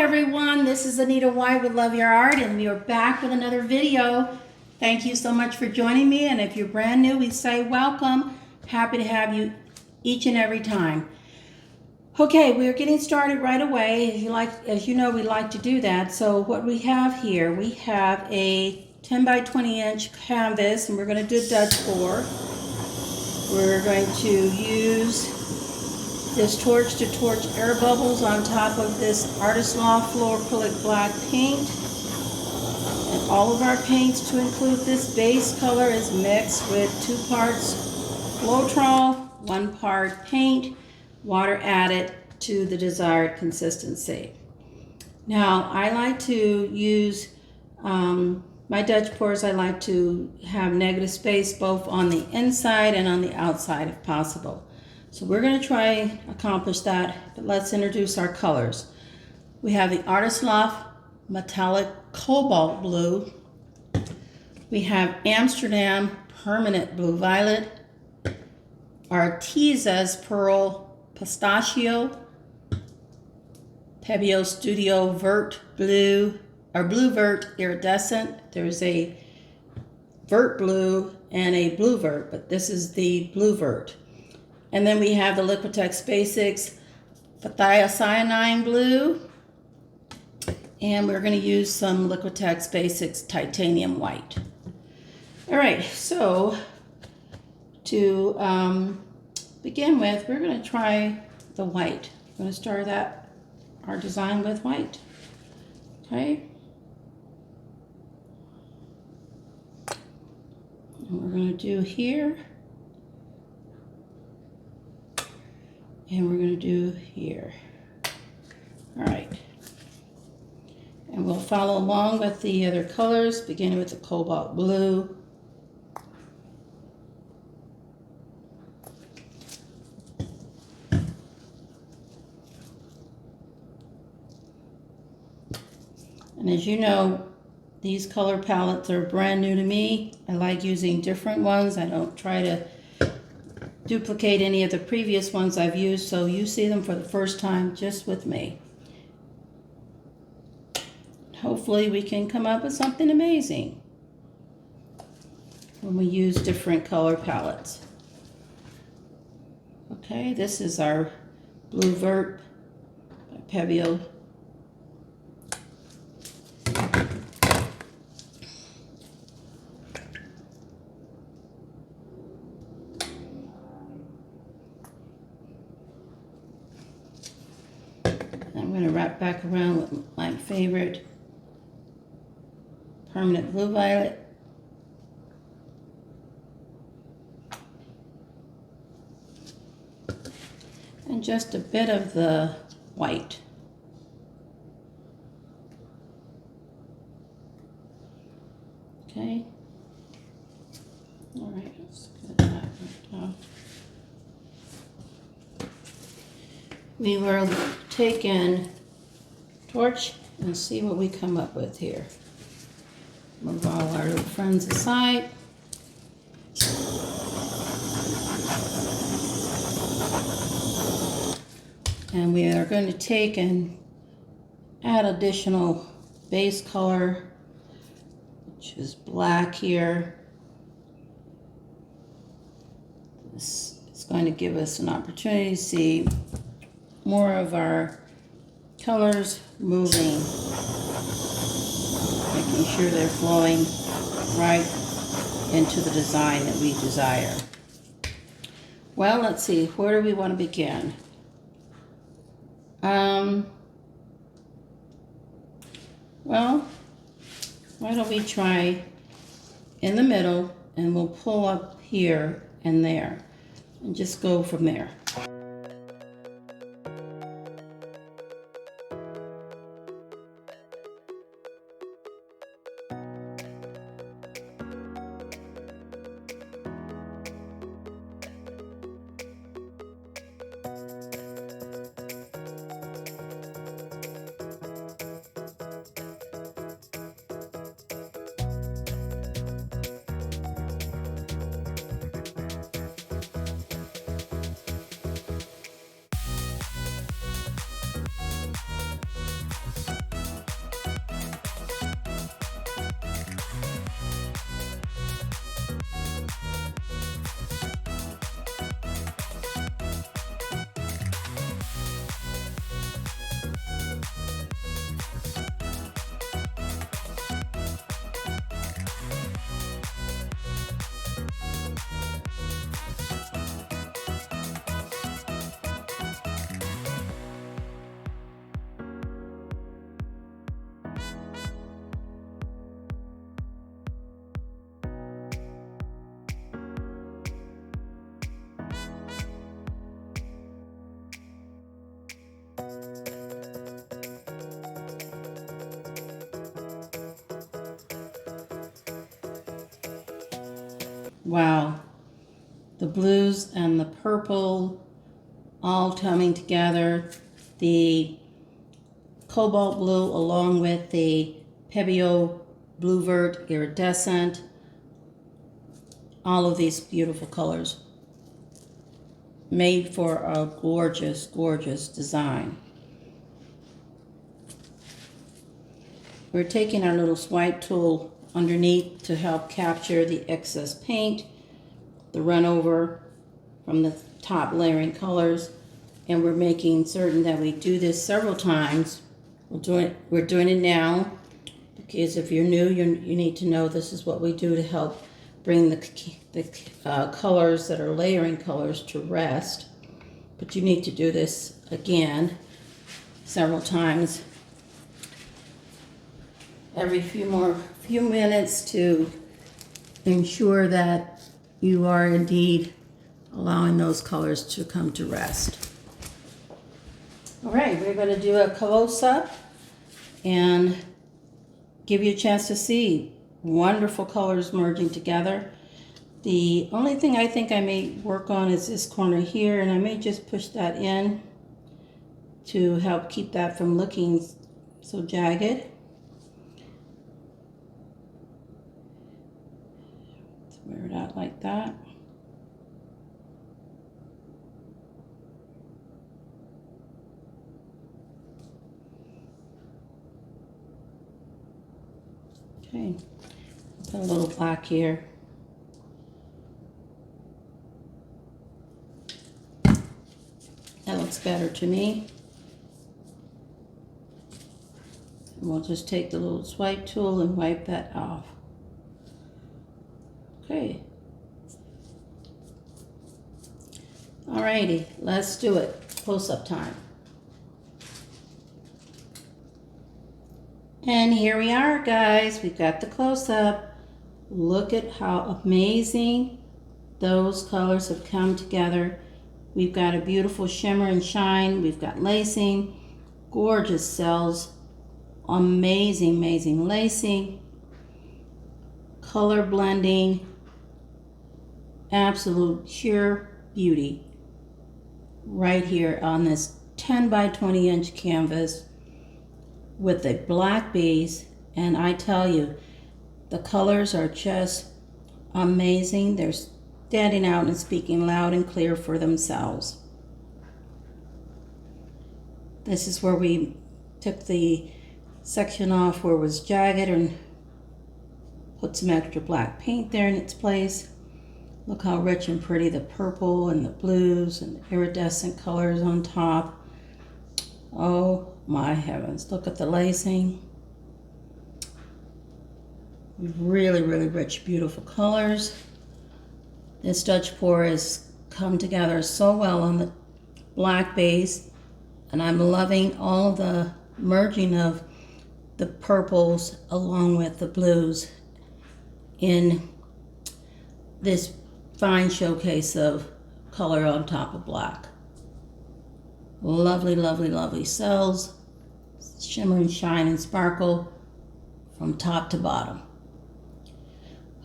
everyone, this is Anita White with Love Your Art, and we are back with another video. Thank you so much for joining me, and if you're brand new, we say welcome. Happy to have you each and every time. Okay, we're getting started right away. As you know, we like to do that. So what we have here, we have a 10 by 20 inch canvas, and we're going to do Dutch pour. We're going to use this torch to torch air bubbles on top of this Loft Floor Acrylic Black paint. And all of our paints, to include this base color, is mixed with 2 parts Floetrol, 1 part paint, water added to the desired consistency. Now, I like to use my Dutch pours. I like to have negative space both on the inside and on the outside if possible. So we're going to try and accomplish that, but let's introduce our colors. We have the Loft Metallic Cobalt Blue. We have Amsterdam Permanent Blue Violet. Arteza's Pearl Pistachio. Pebeo Studio Vert Blue, or Blue Vert Iridescent. There's a Vert Blue and a Blue Vert, but this is the Blue Vert. And then we have the Liquitex Basics Phthalocyanine Blue. And we're going to use some Liquitex Basics Titanium White. All right, so to begin with, we're going to try the white. I'm going to start our design with white. Okay. And we're going to do here. And we're going to do here. All right. And we'll follow along with the other colors, beginning with the Cobalt Blue. And as you know, these color palettes are brand new to me. I like using different ones. I don't try to duplicate any of the previous ones I've used, so you see them for the first time just with me. Hopefully we can come up with something amazing when we use different color palettes. Okay, this is our Blue Vert by Pebeo. I'm going to wrap back around with my favorite Permanent Blue Violet. And just a bit of the white. Okay. All right, let's get that right off. We will take in torch and see what we come up with here. Move all our little friends aside. And we are going to take and add additional base color, which is black here. This is going to give us an opportunity to see more of our colors moving, making sure they're flowing right into the design that we desire. Well, let's see, where do we want to begin? Well, why don't we try in the middle, and we'll pull up here and there and just go from there. Wow. The blues and the purple all coming together. The cobalt blue along with the Pebeo blue Vert Iridescent. All of these beautiful colors made for a gorgeous, gorgeous design. We're taking our little swipe tool underneath to help capture the excess paint, the run over from the top layering colors, and we're making certain that we do this several times. We're doing it now because if you're new, you need to know this is what we do to help bring the colors that are layering colors to rest. But you need to do this again several times every few minutes to ensure that you are indeed allowing those colors to come to rest. All right, we're going to do a close-up and give you a chance to see wonderful colors merging together. The only thing I think I may work on is this corner here, and I may just push that in to help keep that from looking so jagged. Wear it out like that. Okay, put a little black here. That looks better to me. And we'll just take the little swipe tool and wipe that off. Okay. Alrighty, let's do it. Close-up time. And here we are, guys. We've got the close-up. Look at how amazing those colors have come together. We've got a beautiful shimmer and shine. We've got lacing, gorgeous cells, amazing, amazing lacing, color blending, absolute sheer beauty right here on this 10 by 20 inch canvas with a black base. And I tell you, the colors are just amazing. They're standing out and speaking loud and clear for themselves. This is where we took the section off where it was jagged and put some extra black paint there in its place. Look how rich and pretty the purple and the blues and the iridescent colors on top. Oh my heavens, look at the lacing. Really, really rich, beautiful colors. This Dutch pour has come together so well on the black base, and I'm loving all the merging of the purples along with the blues in this fine showcase of color on top of black. Lovely, lovely, lovely cells, shimmer and shine and sparkle from top to bottom.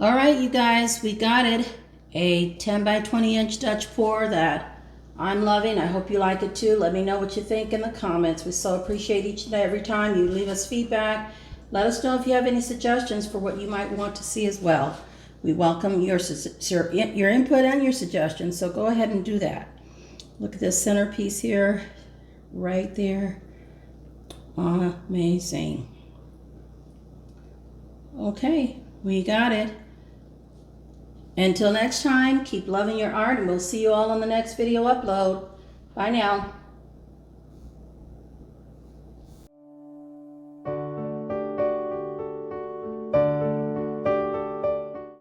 All right, you guys, we got it. A 10 by 20 inch Dutch pour that I'm loving. I hope you like it too. Let me know what you think in the comments. We so appreciate each and every time you leave us feedback. Let us know if you have any suggestions for what you might want to see as well. We welcome your input and your suggestions, so go ahead and do that. Look at this centerpiece here, right there. Amazing. Okay, we got it. Until next time, keep loving your art, and we'll see you all on the next video upload. Bye now.